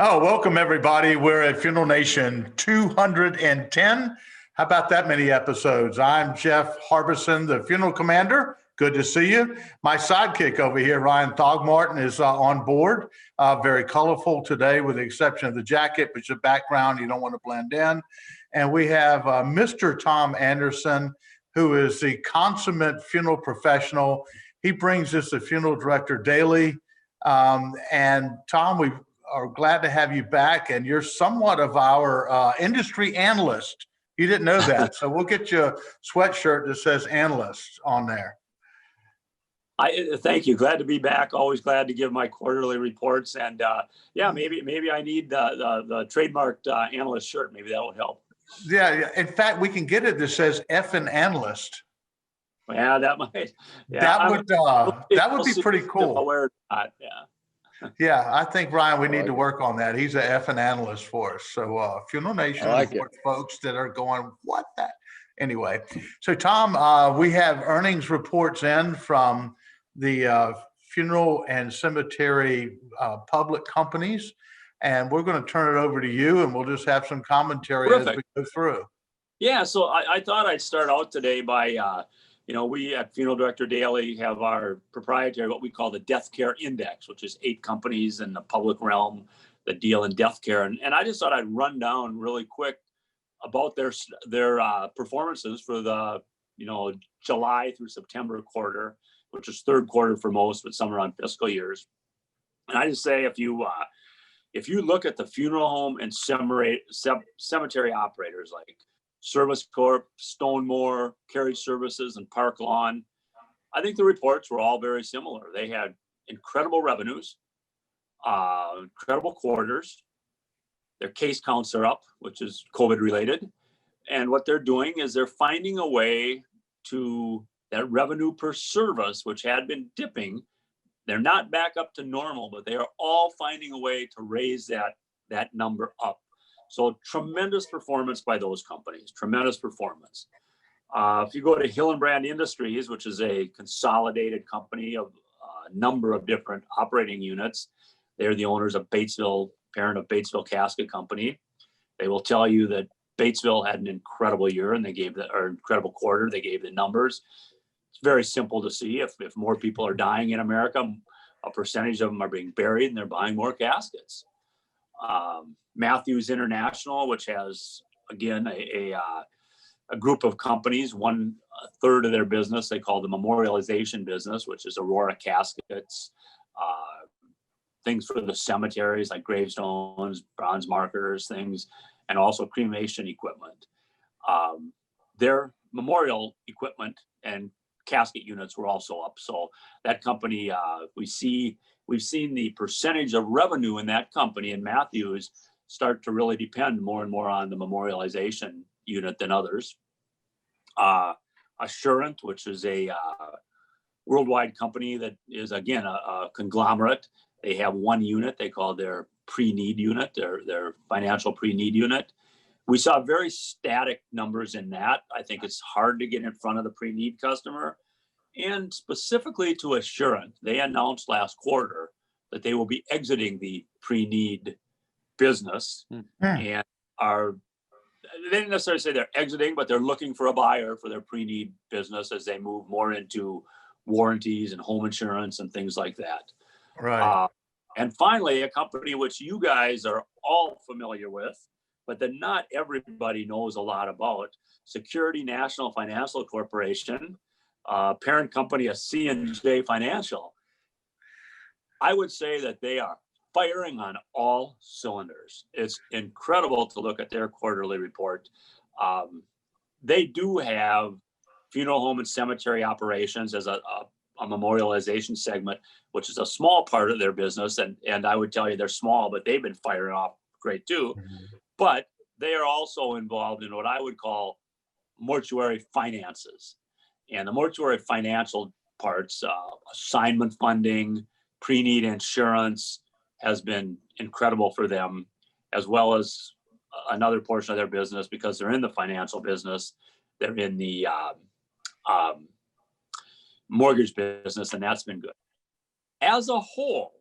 Oh, welcome everybody. We're at Funeral Nation 210. How about that many episodes? I'm Jeff Harbison, the funeral commander. Good to see you. My sidekick over here, Ryan Thogmartin, is on board. Very colorful today, with the exception of the jacket, but your background, you don't want to blend in. And we have Mr. Tom Anderson, who is the consummate funeral professional. He brings us the funeral director daily. And Tom, we are glad to have you back, and you're somewhat of our industry analyst. You didn't know that, so we'll get you a sweatshirt that says analyst on there. I thank you. Glad to be back. Always glad to give my quarterly reports. And yeah, maybe I need the trademarked analyst shirt. Maybe that would help. Yeah. In fact, we can get it that says F and analyst. Yeah, that might. Yeah, that would be pretty cool. I'll wear it. Yeah. Yeah, I think, Ryan, we need to work on that. He's an F and analyst for us. So Funeral Nation reports folks that are going, what that? Anyway, so Tom, we have earnings reports in from the funeral and cemetery public companies, and we're going to turn it over to you, and we'll just have some commentary as we go through. Yeah, so I thought I'd start out today by we at Funeral Director Daily have our proprietary, what we call the Death Care Index, which is 8 companies in the public realm that deal in death care. And I just thought I'd run down really quick about their performances for the, July through September quarter, which is third quarter for most, but some are on fiscal years. And I just say, if you look at the funeral home and cemetery operators like Service Corp, Stonemore, Carriage Services, and Park Lawn, I think the reports were all very similar. They had incredible revenues, incredible quarters. Their case counts are up, which is COVID related. And what they're doing is they're finding a way to that revenue per service, which had been dipping. They're not back up to normal, but they are all finding a way to raise that number up. So tremendous performance by those companies, tremendous performance. If you go to Hillenbrand Industries, which is a consolidated company of a number of different operating units, they're the owners of Batesville, parent of Batesville Casket Company. They will tell you that Batesville had an incredible year, and they gave incredible quarter. They gave the numbers. It's very simple to see. If more people are dying in America, a percentage of them are being buried, and they're buying more caskets. Matthews International, which has, again, a group of companies, 1/3 of their business they call the memorialization business, which is Aurora caskets, things for the cemeteries like gravestones, bronze markers, things, and also cremation equipment. Their memorial equipment and casket units were also up. So that company, we've seen the percentage of revenue in that company in Matthews start to really depend more and more on the memorialization unit than others. Assurant, which is a worldwide company that is, again, a conglomerate. They have one unit they call their pre-need unit, their financial pre-need unit. We saw very static numbers in that. I think it's hard to get in front of the pre-need customer. And specifically to Assurant, they announced last quarter that they will be exiting the pre-need business, and they didn't necessarily say they're exiting, but they're looking for a buyer for their pre-need business as they move more into warranties and home insurance and things like that. Right. And finally, a company which you guys are all familiar with, but that not everybody knows a lot about, Security National Financial Corporation, parent company of C&J Financial. I would say that they are firing on all cylinders. It's incredible to look at their quarterly report. They do have funeral home and cemetery operations as a memorialization segment, which is a small part of their business. And I would tell you they're small, but they've been firing off great too. Mm-hmm. But they are also involved in what I would call mortuary finances. And the mortuary financial parts, assignment funding, pre-need insurance, has been incredible for them, as well as another portion of their business, because they're in the financial business. They're in the mortgage business, and that's been good. As a whole,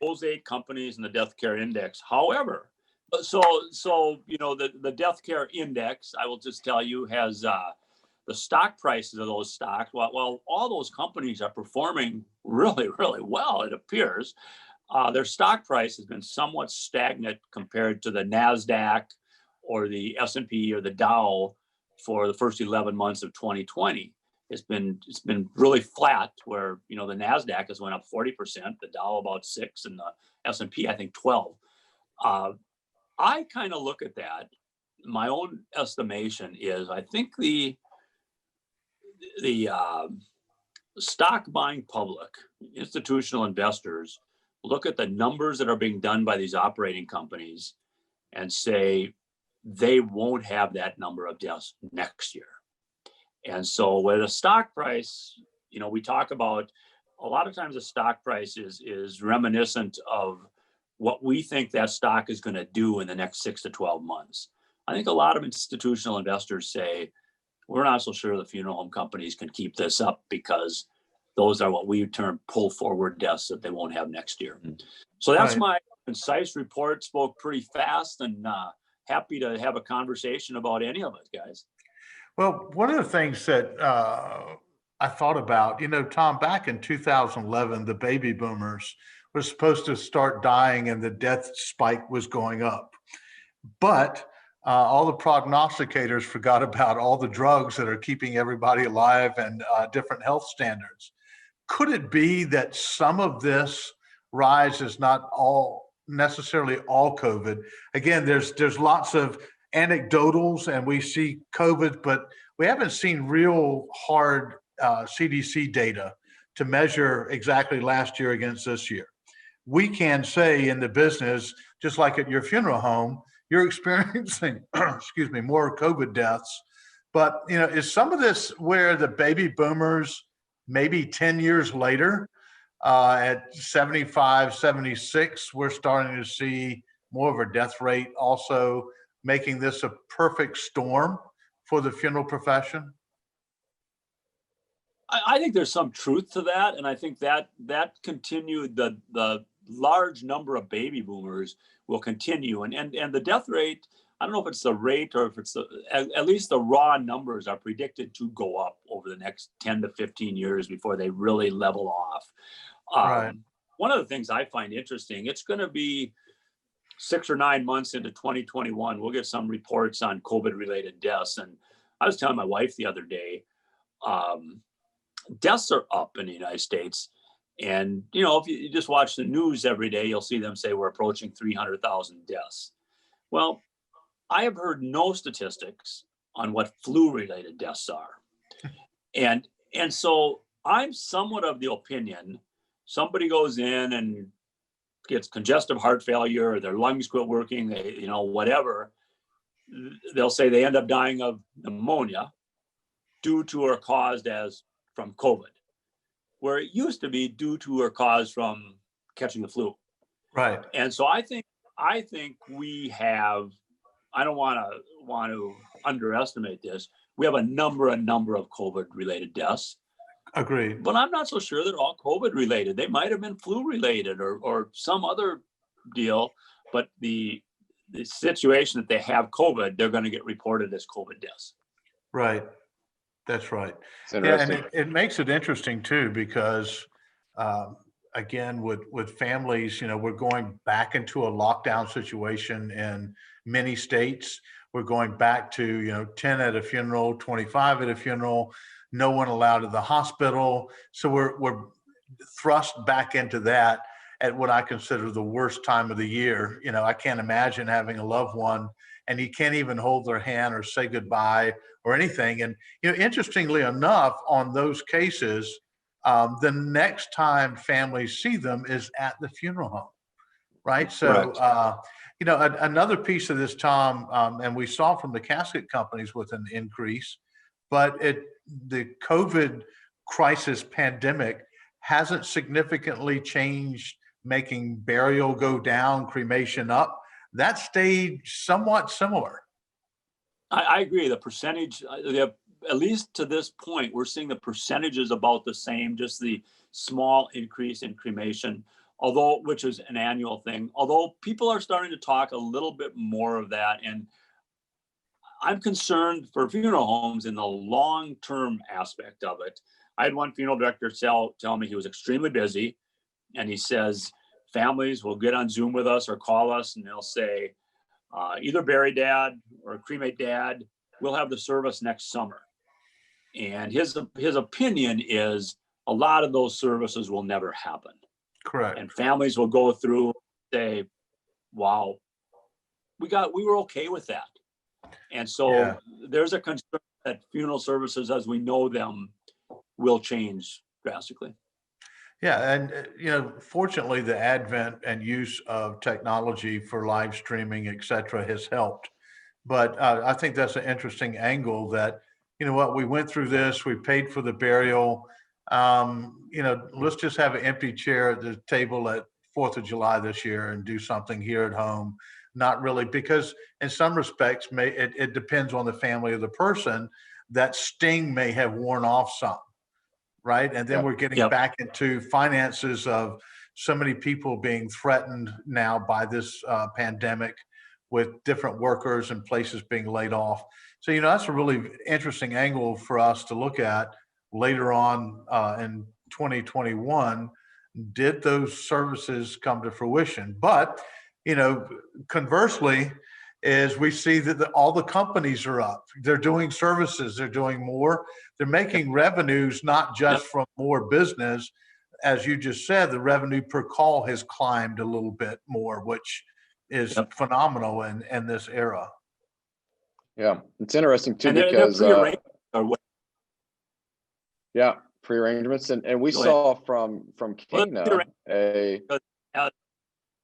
those 8 companies in the death care index. However, so the death care index, I will just tell you, has the stock prices of those stocks. While all those companies are performing really, really well, it appears, their stock price has been somewhat stagnant compared to the NASDAQ or the S&P or the Dow for the first 11 months of 2020. It's been really flat, where the NASDAQ has went up 40%, the Dow about 6%, and the S&P I think 12%. I kind of look at that. My own estimation is I think the stock buying public, institutional investors, look at the numbers that are being done by these operating companies and say they won't have that number of deaths next year. And so with a stock price, we talk about a lot of times the stock price is reminiscent of what we think that stock is going to do in the next 6 to 12 months. I think a lot of institutional investors say, we're not so sure the funeral home companies can keep this up because those are what we term pull forward deaths that they won't have next year. So that's Right. my concise report. Spoke pretty fast, and happy to have a conversation about any of it, guys. Well, one of the things that I thought about, Tom, back in 2011, the baby boomers were supposed to start dying and the death spike was going up. But all the prognosticators forgot about all the drugs that are keeping everybody alive and different health standards. Could it be that some of this rise is not all necessarily all COVID? Again, there's lots of anecdotals and we see COVID, but we haven't seen real hard CDC data to measure exactly last year against this year. We can say in the business, just like at your funeral home, you're experiencing, excuse me, more COVID deaths. But, is some of this where the baby boomers, maybe 10 years later, at 75, 76, we're starting to see more of a death rate, also making this a perfect storm for the funeral profession? I think there's some truth to that, and I think that continued, the large number of baby boomers will continue, and the death rate, I don't know if it's the rate or if it's at least the raw numbers are predicted to go up over the next 10 to 15 years before they really level off. Right. One of the things I find interesting, it's going to be 6 or 9 months into 2021, we'll get some reports on COVID-related deaths. And I was telling my wife the other day, deaths are up in the United States. And, if you just watch the news every day, you'll see them say we're approaching 300,000 deaths. Well, I have heard no statistics on what flu-related deaths are. And so I'm somewhat of the opinion, somebody goes in and gets congestive heart failure, or their lungs quit working, whatever, they'll say they end up dying of pneumonia due to or caused as from COVID, where it used to be due to or caused from catching the flu. Right. And so I think we have, I don't want to underestimate this, we have a number of COVID related deaths. Agreed. But I'm not so sure they're all COVID related. They might have been flu related or some other deal, but the situation that they have COVID, they're going to get reported as COVID deaths. Right. That's right. It's interesting. And it makes it interesting too, because again, with families, we're going back into a lockdown situation in many states. We're going back to, 10 at a funeral, 25 at a funeral, no one allowed at the hospital. So we're thrust back into that at what I consider the worst time of the year. I can't imagine having a loved one and you can't even hold their hand or say goodbye or anything. And, interestingly enough, on those cases, the next time families see them is at the funeral home, right? So, another piece of this, Tom, and we saw from the casket companies with an increase, but the COVID crisis pandemic hasn't significantly changed, making burial go down, cremation up. That stayed somewhat similar. I agree. The percentage, at least to this point, we're seeing the percentages about the same, just the small increase in cremation. although, which is an annual thing, although people are starting to talk a little bit more of that. And I'm concerned for funeral homes in the long-term aspect of it. I had one funeral director tell me he was extremely busy, and he says families will get on Zoom with us or call us, and they'll say, either bury dad or cremate dad. We'll have the service next summer. And his opinion is a lot of those services will never happen. Correct. And families will go through, say, wow, we were okay with that. And so there's a concern that funeral services as we know them will change drastically. Yeah, and fortunately, the advent and use of technology for live streaming, et cetera, has helped. But I think that's an interesting angle that, we went through this, we paid for the burial. Let's just have an empty chair at the table at 4th of July this year and do something here at home. Not really, because in some respects, it depends on the family of the person. That sting may have worn off some. Right. And then we're getting back into finances of so many people being threatened now by this pandemic with different workers and places being laid off. So, that's a really interesting angle for us to look at later on in 2021. Did those services come to fruition? But, conversely, is we see that all the companies are up. They're doing services. They're doing more. They're making revenues, not just from more business. As you just said, the revenue per call has climbed a little bit more, which is phenomenal in this era. Yeah, it's interesting too, and because pre-arrangements, and we saw from Cana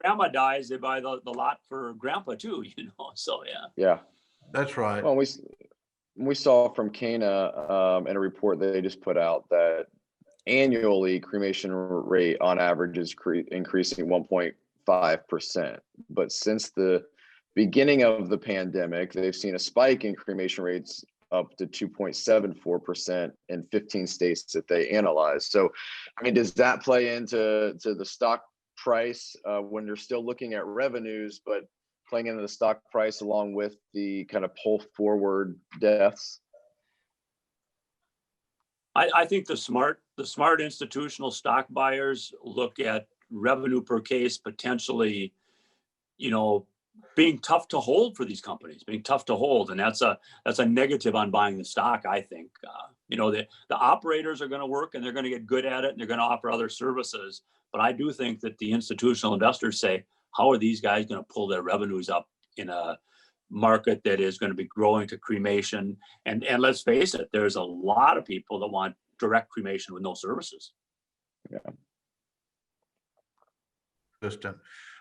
grandma dies, they buy the lot for grandpa too, so yeah, that's right. Well, we saw from Cana in a report that they just put out that annually cremation rate on average is increasing 1.5%, but since the beginning of the pandemic, they've seen a spike in cremation rates up to 2.74% in 15 states that they analyzed. So, I mean, does that play into the stock price when you're still looking at revenues, but playing into the stock price along with the kind of pull forward deaths? I think the smart institutional stock buyers look at revenue per case potentially, being tough to hold for these companies, being tough to hold, and that's a negative on buying the stock. I think the operators are going to work and they're going to get good at it and they're going to offer other services. But I do think that the institutional investors say, how are these guys going to pull their revenues up in a market that is going to be growing to cremation? And let's face it, there's a lot of people that want direct cremation with no services. Yeah.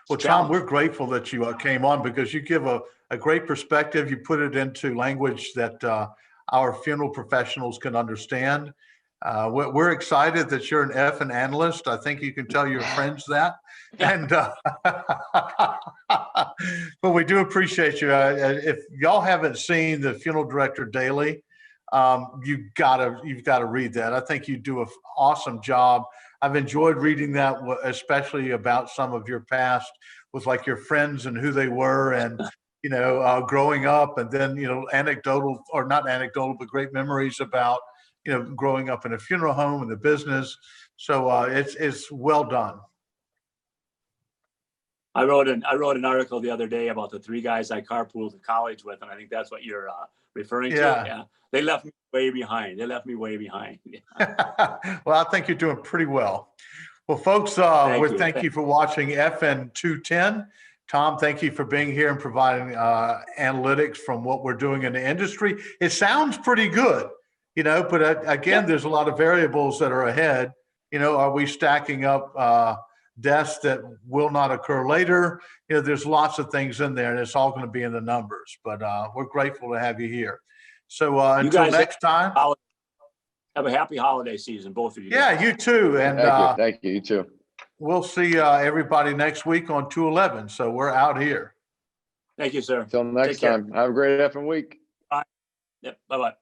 Well, Tom, we're grateful that you came on because you give a great perspective. You put it into language that our funeral professionals can understand. We're excited that you're an F&N analyst. I think you can tell your friends that. And but we do appreciate you. If y'all haven't seen the Funeral Director Daily, you've got to read that. I think you do an awesome job. I've enjoyed reading that, especially about some of your past with like your friends and who they were and, growing up, and then, anecdotal or not anecdotal, but great memories about, growing up in a funeral home and the business. So it's well done. I wrote an article the other day about the 3 guys I carpooled to college with, and I think that's what you're referring to. Yeah, they left me way behind. Well, I think you're doing pretty well. Well, folks, thank you for watching FN 210. Tom, thank you for being here and providing analytics from what we're doing in the industry. It sounds pretty good, but again, there's a lot of variables that are ahead. Are we stacking up deaths that will not occur later? There's lots of things in there, and it's all going to be in the numbers. But we're grateful to have you here. So until next time, have a happy holiday season, both of you. Yeah, you too. And thank you. You too. We'll see everybody next week on 211. So we're out here. Thank you, sir. Until next time. Have a great effing week. Bye. Yep. Bye-bye.